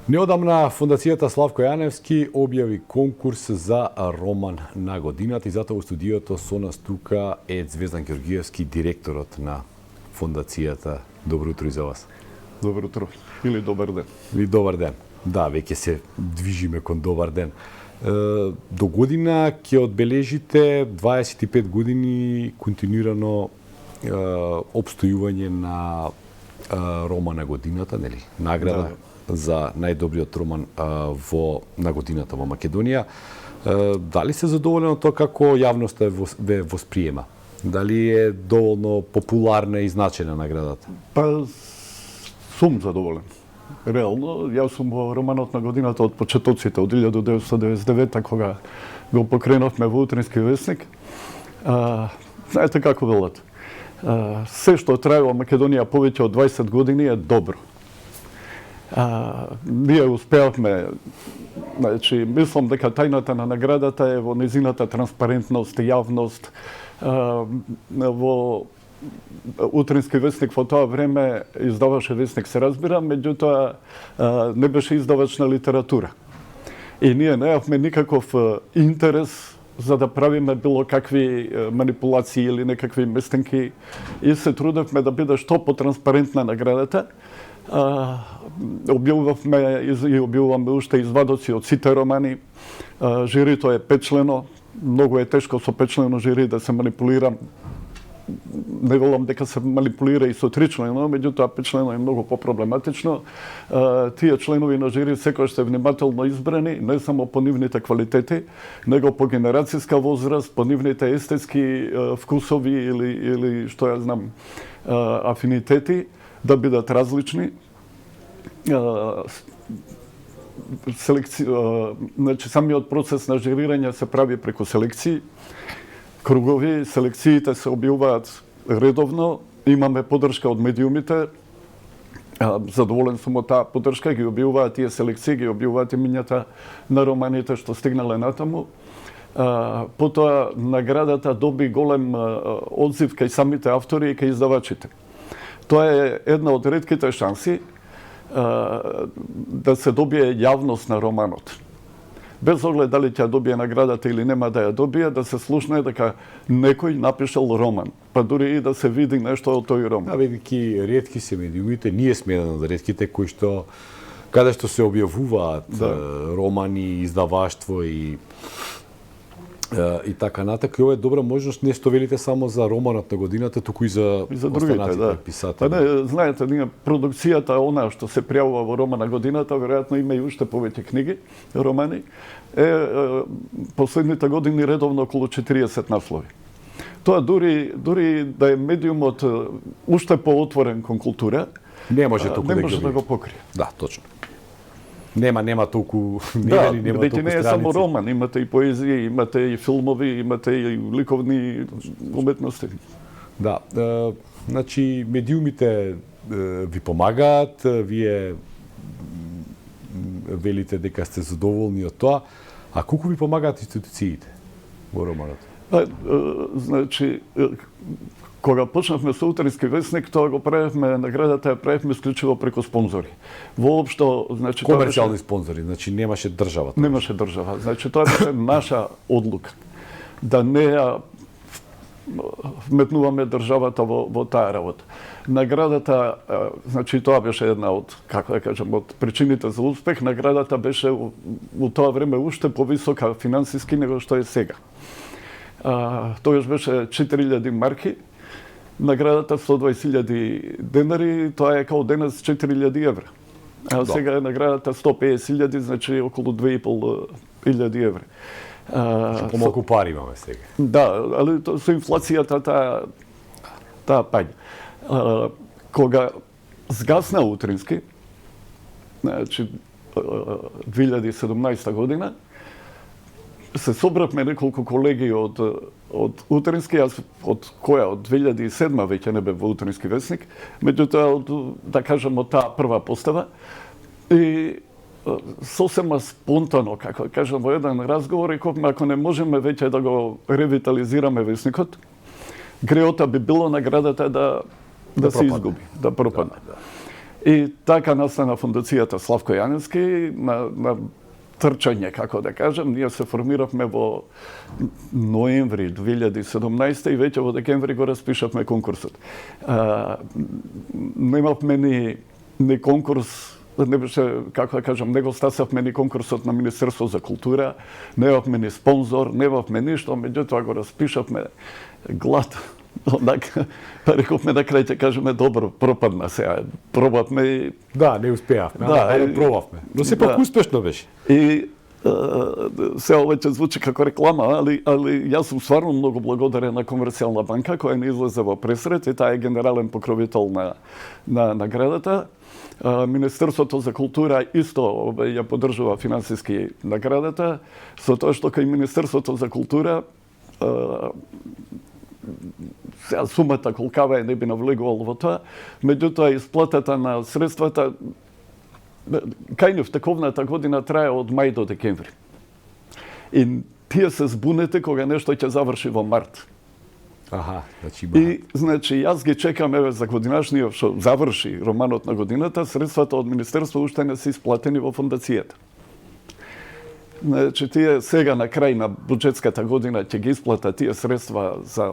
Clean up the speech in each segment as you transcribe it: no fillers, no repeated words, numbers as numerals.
Неодамна Фондацијата Славко Јаневски објави конкурс за роман на годината и затоа во студиото со нас тука е Звездан Ѓоргиевски, директорот на Фондацијата. Добро утро и за вас. Добро утро или добар ден. Или добар ден. Да, веќе се движиме кон добар ден. До година ќе одбележите 25 години континуирано обстојување на роман на годината, нели? Награда за најдобриот роман на годината во Македонија. Дали се задоволен од тоа како јавноста ве восприема? Дали е доволно популарна и значајна наградата? Па, сум задоволен. Реално, јас сум во романот на годината од почетоците, од 1999 кога го покреновме во Утрински весник. Знаете како велат? Се што трае во Македонија повеќе од 20 години е добро. Ние успеавме, значи, мислам дека тајната на наградата е во незината транспарентност и јавност. Во Утрински весник во тоа време издаваше весник, се разбира, меѓутоа не беше издавач на литература. И ние неавме никаков интерес за да правиме било какви манипулации или некакви местенки и се трудевме да биде што потранспарентна наградата. Објавувавме и објавуваме уште извадоци од сите романи. Жирито е петчлено, многу е тешко со петчлено жири да се манипулира. Не велам дека се манипулира и со тричлено, меѓутоа петчлено е многу попроблематично. Тие членови на жири секојаш се внимателно избрани, не само по нивните квалитети, него по генерацијска возраст, по нивните естетски вкусови или што ја знам, афинитети, да бидат различни. Значи, самиот процес на жирирање се прави преку селекции, кругови, селекциите се објавуваат редовно, имаме поддршка од медиумите, задоволен сум од таа поддршка, ги објавуваат тие селекции, ги објавуваат имињата на романите што стигнале натаму. Потоа наградата доби голем одзив кај самите автори и кај издавачите. Тоа е една од ретките шанси да се добие јавност на романот. Без оглед дали ќе добие наградата или нема да ја добие, да се слушне дека некој напишал роман, па дури и да се види нешто од тој роман. Бидејќи ретки се медиумите, ние сме еден од ретките кои што каде што се објавуваат романи, издаваштво и така натака. И ова е добра можност не што велите само за романот на годината, туку и за останатите писатели. Па не, знаете, ние продукцијата она што се пријавува во роман на годината, веројатно има и уште повеќе книги, романи, последните години редовно околу 40 наслови. Тоа дури да е медиумот уште поотворен кон култура, не може да го покрие. Да, точно. Нема толку бидејќи не е само роман, имате и поезија, имате и филмови, имате и ликовни уметности. Да, значи медиумите ви помагаат, вие велите дека сте задоволни од тоа, а колку ви помагаат институциите во романот? Значи, кога почнавме со Утрински весник, тоа го правевме, наградата ја правевме исклучиво преку спонзори. Воопшто, значи, комерцијални спонзори, значи немаше држава. Немаше држава. Значи тоа беше наша одлука да не ја вметнуваме државата во таа работа. Наградата, значи тоа беше една од, како да кажам, од причините за успех. Наградата беше во тоа време уште повисока финансиски него што е сега. Тојаш беше 4000 марки, наградата 120.000 денари, тоа е као денес 4.000 евра. А сега е наградата 150.000, значи околу 2.500 евра. Помалку пари имаме сега. Да, али со инфлацијата таа паѓа. Кога згасна Утрински, значи 2017 година, се собравме неколку колеги од Утрински, јас од 2007 веќе не бев во Утрински весник, меѓутоа да кажам од таа прва постава и сосема спонтано, како кажам, во еден разговор рековме ако не можеме веќе да го ревитализираме весникот, греота би било наградата да се изгуби, да пропадне. И така настана фондацијата Славко Јаневски на трчање, како да кажем. Ние се формиравме во ноември 2017 и веќе во декември го распишавме конкурсот. Немавме ни конкурс, не беше, како да кажам, не го стасавме ни конкурсот на Министерство за култура, немавме ни спонзор, немавме ништо, меѓутоа го распишавме глад. Онака, па рековме на крај ќе кажеме добро, пропадна сега, пробавме и... Да, не успеавме, да, пробавме. Но сепак успешно беше. И се ова ќе звучи како реклама, али јас сум стварно многу благодарен на Комерцијална банка која не излезе во пресрет и таа е генерален покровител на наградата. Министерството за култура исто ја поддржува финансиски наградата, со тоа што кај Министерството за култура сега сумата колкава е не би навлегувал во тоа, меѓутоа исплатата на средствата кај нив тековната година трае од мај до декември. И тие се збунете кога нешто ќе заврши во март. Аха, значи И значи јас ги чекам еве за годинашниот што заврши романот на годината, средствата од министерство уште не се исплатени во фондацијата. Значи тие сега на крај на буџетската година ќе ги исплатат тие средства за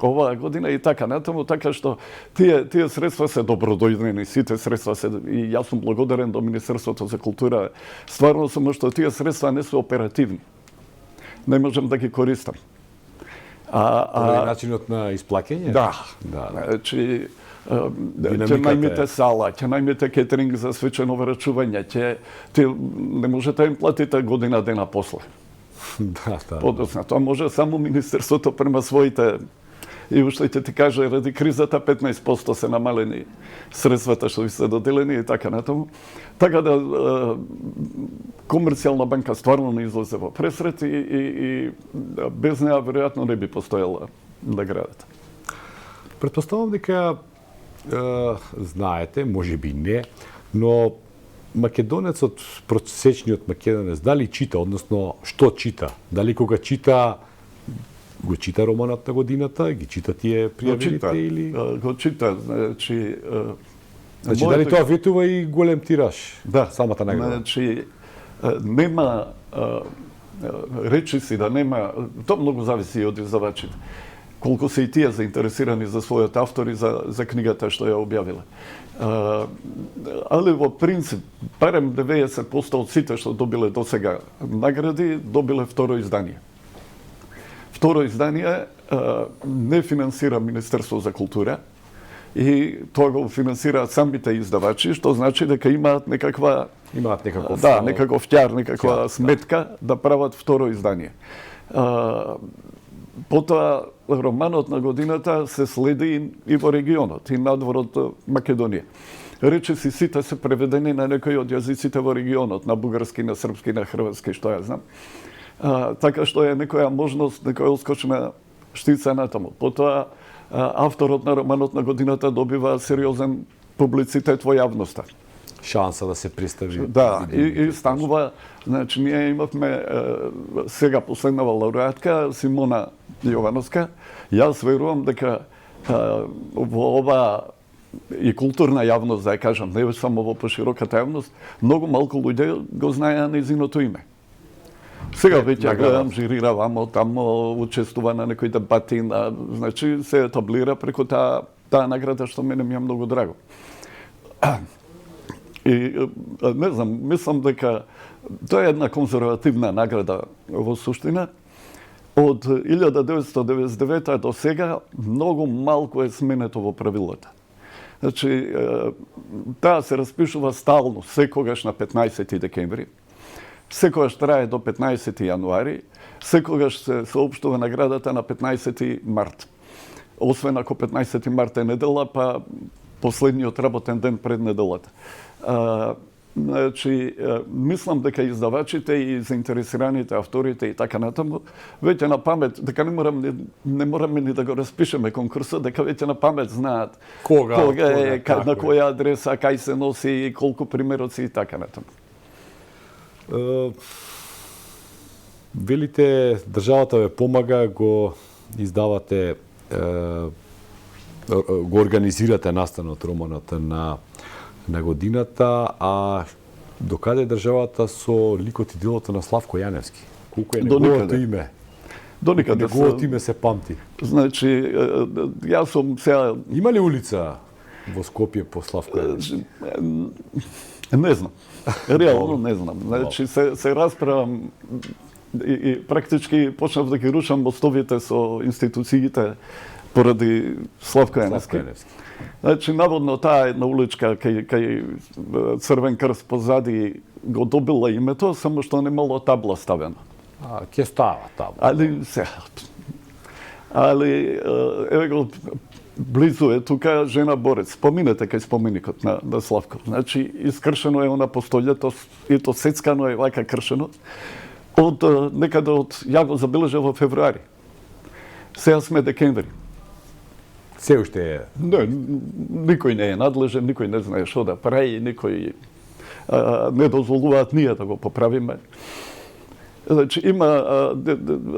оваа година и така натаму, така што тие средства се добродојдени, сите средства се, и јас сум благодарен до Министерството за култура, стварно само што тие средства не се оперативни. Не можам да ги користам. начинот на исплаќање? Да. Да. Значи, ќе најмите сала, ќе најмите кетеринг за свечено врачување, ќе не можете да им платите година дена после. Да. Подоцна, тоа може само Министерството према своите. И уште ќе ти каже, ради кризата 15% се намалени средствата што ви се доделени и така натаму. Така да Комерцијална банка стварно не излезе во пресрет и без неа веројатно не би постоела наградата. Претпоставам дека знаете, може би не, но македонецот, просечниот македонец, дали чита, односно што чита? Дали кога чита го чита романот на годината, ги чита тие пријавилите или Го чита, значи дали тоа ветува и голем тираж? Да, самата награда. Значи нема речиси да нема, тоа многу зависи од издавачите. Колку се и тие заинтересирани за својот автор и за книгата што ја објавиле. Али во принцип, барем 90% од сите што добиле досега награди, добиле второ издание. Второ издание не финансира Министерство за култура и тоа го финансираат самите издавачи, што значи дека имаат некаков ќар, некаква сметка да прават второ издание. Потоа романот на годината се следи и во регионот, и надвор од Македонија. Речиси сите се преведени на некои од јазиците во регионот, на бугарски, на српски, на хрватски, што ја знам. Така што е некоја можност, некоја оскочна штица натаму. Потоа авторот на романот на годината добива сериозен публицитет во јавноста. Шанса да се представи. Да, и станува, значи ние имавме сега последнава лауреатка Симона Јовановска. Јас верувам дека во ова и културна јавност, да ја кажам, не само во пошироката јавност, многу малку луѓе го знаеа нејзиното име. Сега веќе гледам, жирира вамо, тамо, учествува на некои дебати, значи се етаблира преку таа награда што мене ми е многу драго. И не знам, мислам дека тоа е една конзервативна награда во суштина. Од 1999 до сега многу малку е сменето во правилата. Значи, таа се распишува стално, секогаш на 15 декември. Секогаш трае до 15 јануари, секогаш се соопштува наградата на 15 март. Освен ако 15 март е недела, па последниот работен ден пред неделата. Значи, мислам дека издавачите и заинтересираните авторите и така натаму, веќе на памет, дека не мораме ни да го распишеме конкурсот, дека веќе на памет знаат кога е, на која адреса, кај се носи, колку примероци и така натаму. Велите, државата ве помага, го издавате, го организирате настанот романот на на годината, а докаде е државата со ликот и делото на Славко Јаневски? Колку е До неговото никаде. име? До никаде Неговото име се памти. Значи, јас сум сега... Има ли улица во Скопје по Славко Јаневски? Не знам. Реално не знам. Значи, се расправам и практички почнав да ги рушам мостовите со институциите поради Славко Јаневски. Значи, наводно таа една уличка кај Црвен крст позади го добила името, само што немало табла ставена. Ке става табла. Али еве го близу е тука жена борец. Поминете кај споменикот на Славко. Значи, искршено е она постолјето, и то сецкано е вака кршено. Од некаде ја го забележав во февруари. Сега сме декември. Се уште е. Не, никој не е надлежен, никој не знае што да прави, никој не дозволуваат ние да го поправиме. Значи, има,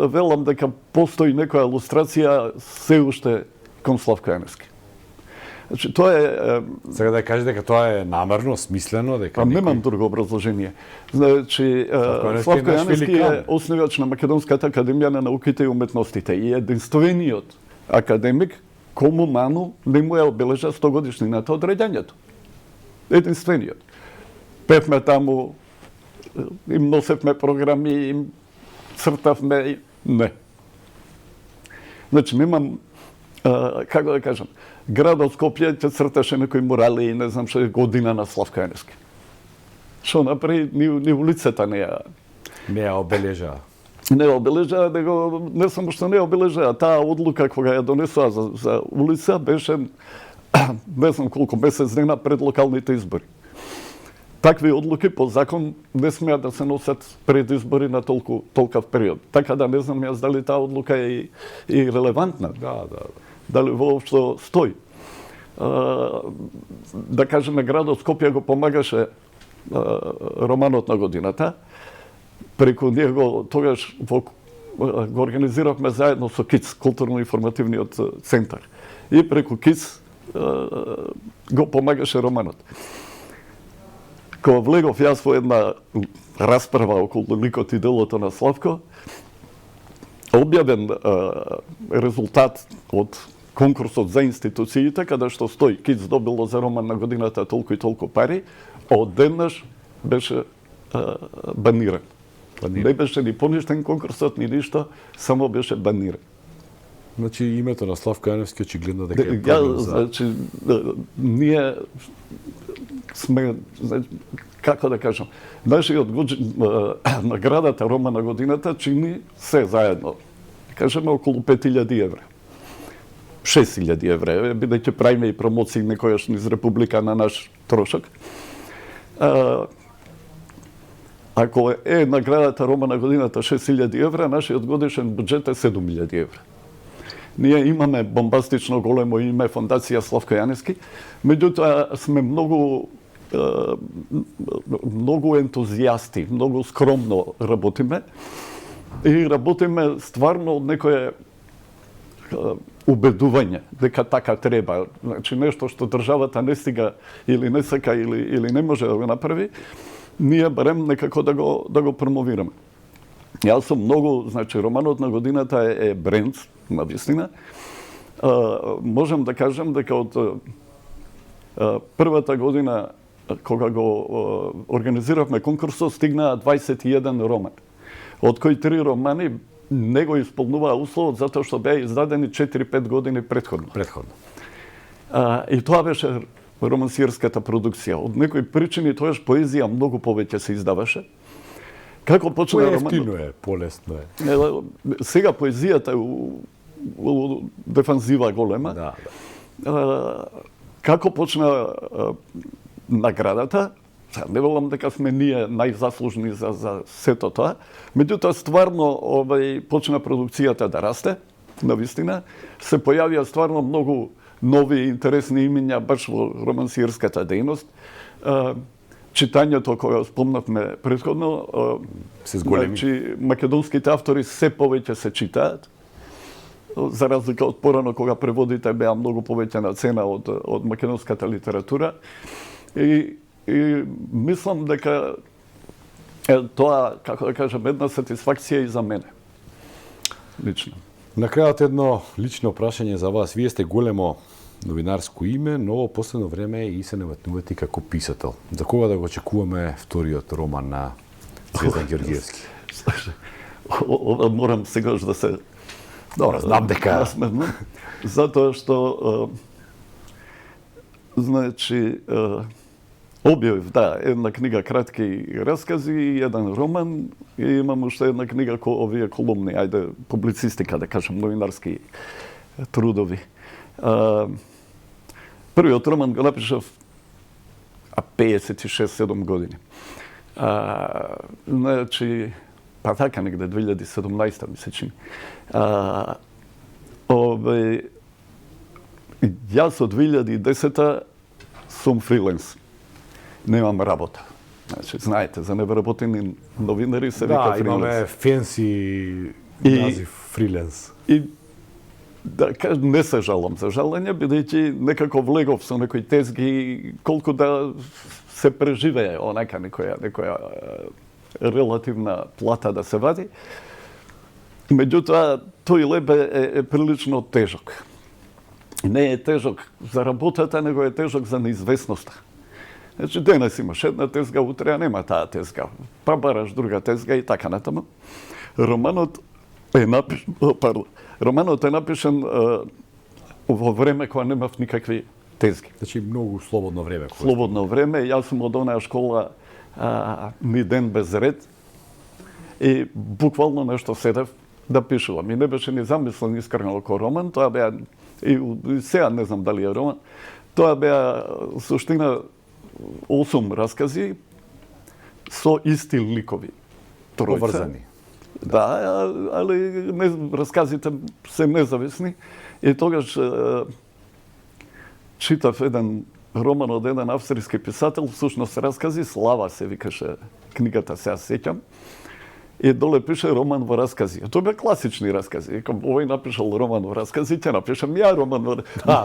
велам дека постои некоја илустрација се уште кон Славко Јаневски. Значи, тоа е... Сега да кажете дека тоа е намерно, смислено, дека... Немам друго образложение. Значи, Славко Јаневски е основач на Македонската академија на науките и уметностите и единствениот академик кому Ману не му ја обележа 100 годишнината од раѓањето. Единствениот. Певме таму, им носевме програми, им цртавме, не. Значи, немам, како да кажам, градот Скопје ќе црташе некои мурали и не знам што е година на Славко Јаневски. Што направи, ни улицата не ја... Не ја обележа. Не ја обележа, него не само што не ја обележа, таа одлука кога ја донесоа за улица беше не знам колку месец дена пред локалните избори. Такви одлуки по закон не смеат да се носат пред избори на толков период. Така да не знам јас дали таа одлука е и релевантна. Да. Дали воопшто стои. Да кажеме, градот Скопје го помагаше романот на годината. Преку него тогаш го организиравме заедно со КИЦ, културно-информативниот центар. И преку КИЦ го помагаше романот. Кога влегов јас во една расправа околу ликот и делото на Славко, објавен резултат од конкурсот за институциите, каде што стои КИЦ добило за роман на годината толку и толку пари, одеднаш беше баниран. Не беше ни поништен конкурсот, ни ништо, само беше баниран. Значи, името на Славко Јаневски очигледно дека е проблем за... Значи, ние сме, како да кажам, нашиот наградата Рома на годината чини се заедно. Кажеме околу 5000 евра. 6000 евра, бидејќи правиме и промоции некојаш низ Република на наш трошок. Ако е наградата Рома на годината 6000 евра, нашиот годишен буџет е 7000 евра. Ние имаме бомбастично големо име Фондација Славко Јаневски, меѓутоа сме многу ентузијасти, многу скромно работиме и работиме стварно од некое убедување дека така треба. Значи, нешто што државата не стига или не сака или не може да го направи, ние барем некако да го промовираме. Јас сум многу, значи, романот на годината е бренд, на вистина. Можам да кажам дека од првата година кога го организиравме конкурсот, стигнаа 21 романи, од кои 3 романи не го исполнуваа условот затоа што беа издадени 4-5 години предходно. И тоа беше романсиерската продукција. Од некои причини тоаш поезија многу повеќе се издаваше. Како почна ефтино е, полесно е. Сега поезијата е дефанзива голема. Да. Како почна наградата, не велам дека сме ние најзаслужни за сето тоа, меѓутоа стварно почна продукцијата да расте, навистина, се појавија стварно многу нови интересни имиња баш во романсиерската дејност. Читањето кога спомнавме претходно, се зголеми. Значи, македонските автори се повеќе се читаат, за разлика од порано кога преводите беа многу повеќе на цена од македонската литература. И мислам дека тоа, како да кажам, една сатисфакција и за мене. Лично. На крајот едно лично прашање за вас. Вие сте големо новинарско име, но во последно време и се наметнувате како писател. За кога да го очекуваме вториот роман на Звездан Георгиевски? Ова морам сегаш да се Добро, знам дека насмевнам, затоа што значи објавив, една книга кратки раскази и еден роман и имам уште една книга овие колумни, ајде публицистика, да кажам, новинарски трудови. Првиот роман го напишав 56-7 години. Значи, па така негде 2017 ми се чини. Јас од 2010 сум фриленс. Немам работа. Значи, знаете, за невработени новинари се вика фриленс. Да, имаме фенси назив фриленс. И да кажам, не се жалам за жалење, бидејќи некако влегов со некои тезги, колку да се преживее онака некоја релативна плата да се вади. Меѓутоа, тој леб е прилично тежок. Не е тежок за работата, него е тежок за неизвестноста. Значи, денес имаш една тезга, утре нема таа тезга. Па бараш друга тезга и така натаму. Романот е напишан во време кога немав никакви тезги. Значи, многу слободно време. Слободно време. Јас сум од онаа школа ни ден без ред и буквално нешто седев да пишувам. И не беше ни замислен искрено како роман, тоа беа и сега не знам дали е роман. Тоа беа суштина 8 раскази со исти ликови. Тројца. Поврзани. Да, али расказите се независни. И тогаш читав еден роман од еден австрийски писател, всушност раскази, Слава се викаше книгата, сега сеќам. И доле пише роман во раскази. Тоа беа класични раскази. Викам, овој напишал роман во раскази, ќе напишам ја роман во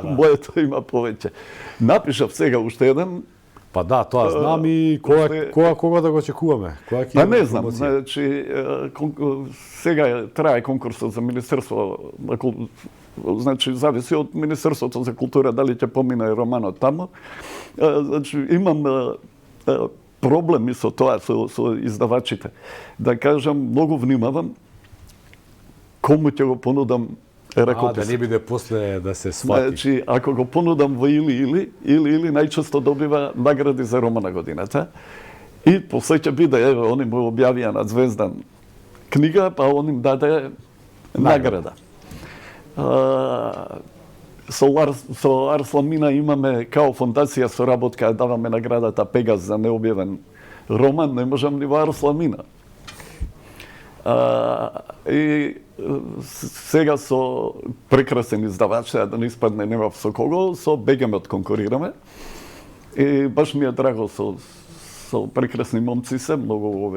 моето има повеќе. Напишав сега уште еден. Па да, тоа знам и кога да го очекуваме? Па не знам, значи сега трае конкурсот за Министерство на култура, значи зависи од Министерството за култура дали ќе помине романот таму. Значи имам проблеми со тоа, со издавачите. Да кажам, многу внимавам кому ќе го понудам ракопис. Да не биде после да се свати. Значи, ако го понудам во или најчесто добива награди за роман на годината. И после ќе биде, еве, они му објавија на Звездан книга, па он им даде награда. Со Арслан Мина имаме као фондација соработка, даваме наградата Пегас за необјавен роман, не можам ни во Арслан Мина. И сега со прекрасен издавач, да не испадне немав со кого, со Бегемот конкурираме. И баш ми е драго со прекрасни момци се, многу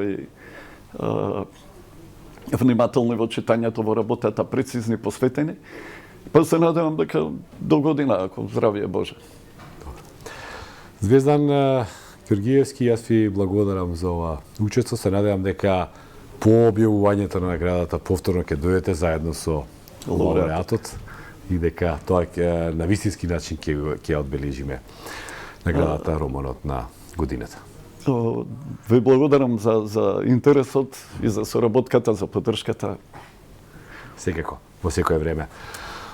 внимателни во читањето, во работата, прецизни, посветени. Па се надевам дека до година, ако здравие Боже. Звездан Георгиевски, јас ви благодарам за ова учество. Се надевам дека по објавувањето на наградата повторно ќе дојдете заедно со лауреатот и дека тоа на вистински начин ќе одбележиме наградата романот на годината. Ви благодарам за интересот и за соработката, за поддршката. Секако, во секое време.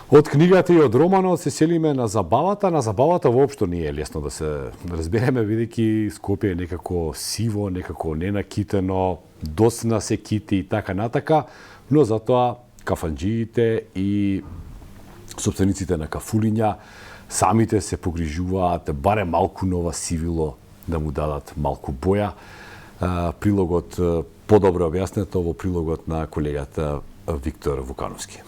Од книгата и од романот се селиме на забавата. На забавата воопшто не е лесно да се разбереме, бидејќи Скопје е некако сиво, некако ненакитено, досна се кити и така натака, но затоа кафанџиите и собствениците на кафулиња самите се погрижуваат барем малку нова сивило да му дадат малку боја. Прилогот подобро објаснето во прилогот на колегата Виктор Вукановски.